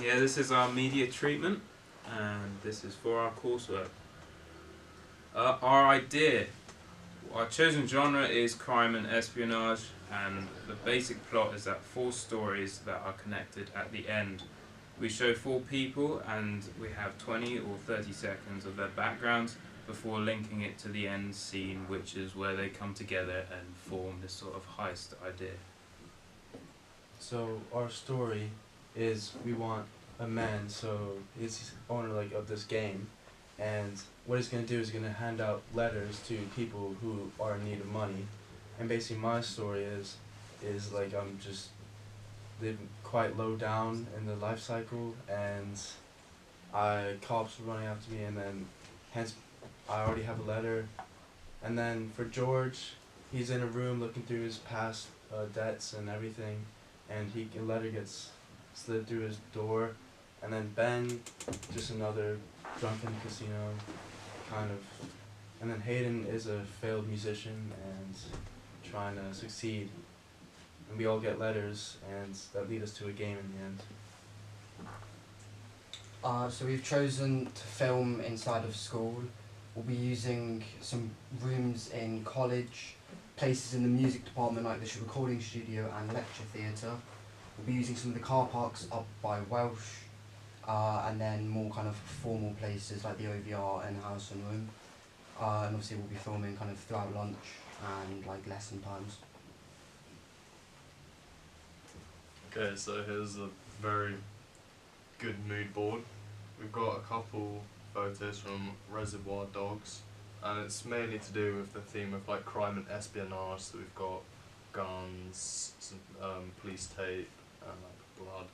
Yeah, this is our media treatment, and this is for our coursework. Our idea, our chosen genre is crime and espionage, and the basic plot is that 4 stories that are connected at the end. We show 4 people, and we have 20 or 30 seconds of their backgrounds before linking it to the end scene, which is where they come together and form this sort of heist idea. So our story is we want a man, so he's owner of this game, and what he's gonna do is he's gonna hand out letters to people who are in need of money, and basically my story is like I'm just living quite low down in the life cycle, and cops were running after me, and then hence I already have a letter, and then for George, he's in a room looking through his past debts and everything, and a letter gets slid through his door, and then Ben, just another drunken casino kind of, and then Hayden is a failed musician and trying to succeed, and we all get letters, and that lead us to a game in the end. So we've chosen to film inside of school. We'll be using some rooms in college, places in the music department like the recording studio and lecture theatre. We'll be using some of the car parks up by Welsh, and then more kind of formal places like the OVR and Harrison Room. And obviously we'll be filming kind of throughout lunch and like lesson times. Okay, so here's a very good mood board. We've got a couple photos from Reservoir Dogs, and it's mainly to do with the theme of like crime and espionage. So we've got guns, some police tape, and like blood.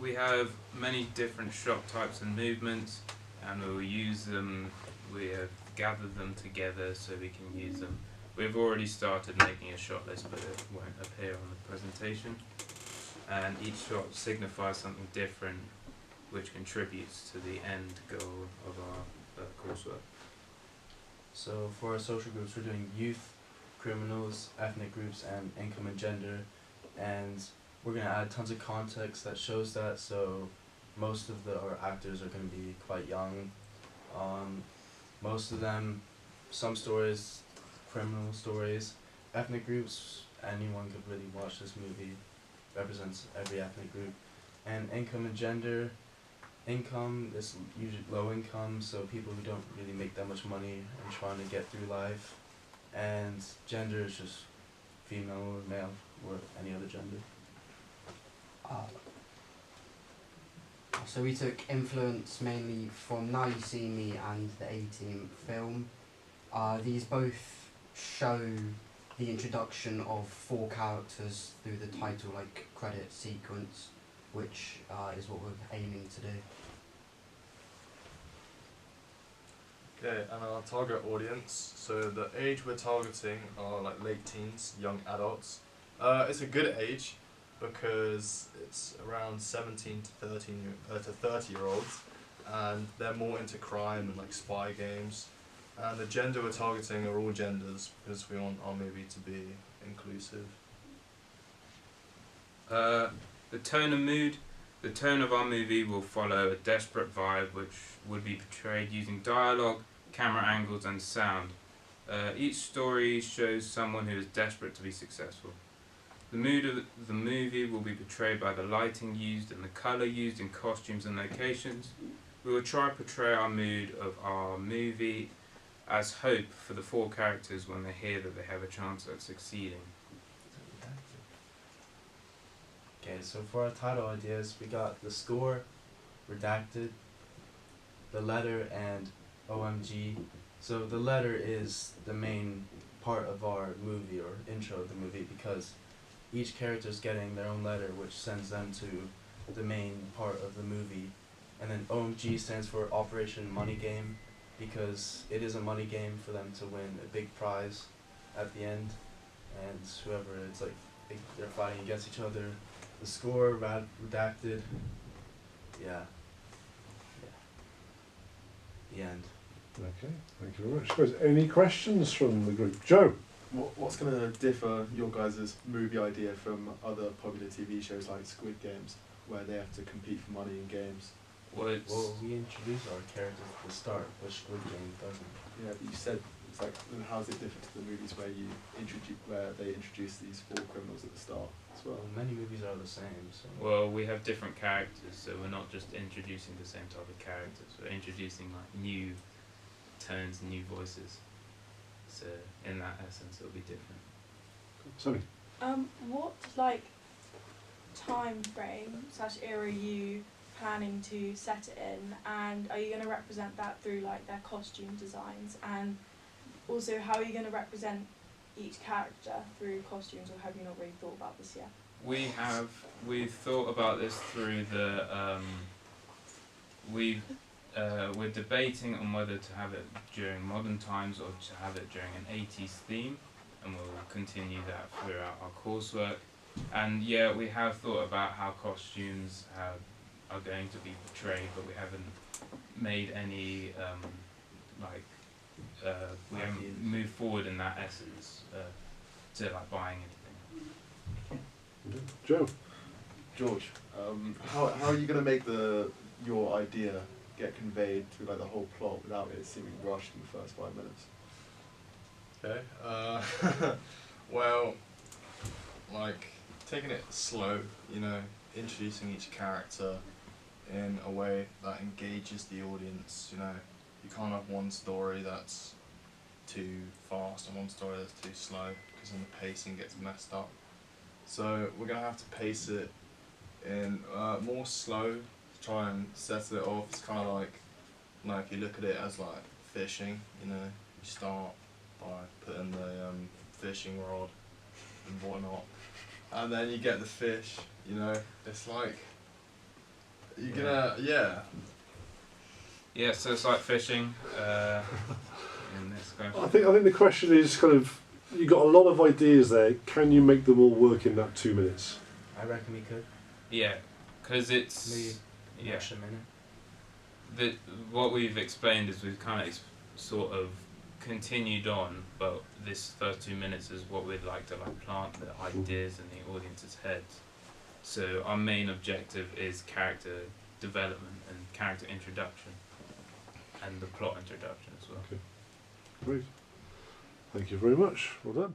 We have many different shot types and movements, and we will use them. We have gathered them together so we can use them. We've already started making a shot list, but it won't appear on the presentation. And each shot signifies something different, which contributes to the end goal of our coursework. So for our social groups, we're doing youth, criminals, ethnic groups, and income and gender, and we're going to add tons of context that shows that, so most of our actors are going to be quite young. Most of them, some stories, criminal stories, ethnic groups, anyone could really watch this movie, represents every ethnic group. And income and gender, income is usually low income, so people who don't really make that much money and trying to get through life. And gender is just female or male or any other gender. So we took influence mainly from Now You See Me and the A-Team film. These both show the introduction of 4 characters through the title like credit sequence, which is what we're aiming to do. Okay, and our target audience, so the age we're targeting are like late teens, young adults. It's a good age because it's around 17 to 30-year-olds, and they're more into crime and like spy games. And the gender we're targeting are all genders because we want our movie to be inclusive. The tone of our movie will follow a desperate vibe, which would be portrayed using dialogue, camera angles, and sound. Each story shows someone who is desperate to be successful. The mood of the movie will be portrayed by the lighting used and the colour used in costumes and locations. We will try to portray our mood of our movie as hope for the 4 characters when they hear that they have a chance at succeeding. Okay, so for our title ideas, we got the score, redacted, the letter, and OMG. So the letter is the main part of our movie, or intro of the movie, because each character is getting their own letter, which sends them to the main part of the movie. And then OMG stands for Operation Money Game, because it is a money game for them to win a big prize at the end, and whoever, it's like they're fighting against each other. The score, redacted, yeah. The end. Okay, thank you very much. Suppose any questions from the group? Joe? What's going to differ your guys' movie idea from other popular TV shows like Squid Games, where they have to compete for money in games? Well, it's, Well, we introduce our characters at the start, which Squid Game doesn't. Yeah, but you said it's like, then how is it different to the movies where they introduce these 4 criminals at the start as well? Well, many movies are the same, so. well, we have different characters, so we're not just introducing the same type of characters. We're introducing like new tones and new voices. So in that essence, it'll be different. Sorry. What like time frame / era are you planning to set it in, and are you going to represent that through like their costume designs, and also how are you going to represent each character through costumes, or have you not really thought about this yet? We've thought about this through the we're debating on whether to have it during modern times or to have it during an 80s theme, and we'll continue that throughout our coursework. And yeah, we have thought about how costumes are going to be portrayed, but we haven't made any we haven't moved forward in that essence to like buying anything. Joe. George, how are you going to make your idea get conveyed through like the whole plot without it seeming rushed in the first 5 minutes? Okay. Well, like taking it slow, you know, introducing each character in a way that engages the audience. You know, you can't have one story that's too fast and one story that's too slow, because then the pacing gets messed up. So we're gonna have to pace it in more slow to try and settle it off. It's kind of like you look at it as like fishing. You know, you start by putting the fishing rod and whatnot, and then you get the fish. You know, it's like you're gonna Yeah, so it's like fishing. In this question. I think the question is kind of, you got a lot of ideas there. Can you make them all work in that 2 minutes? I reckon we could. Yeah, because it's Maybe an yeah. extra minute. What we've explained is we've kind of sort of continued on, but this first 2 minutes is what we'd like to like plant the ideas in the audience's heads. So our main objective is character development and character introduction, and the plot introduction as well. Okay. Great. Thank you very much. Well done.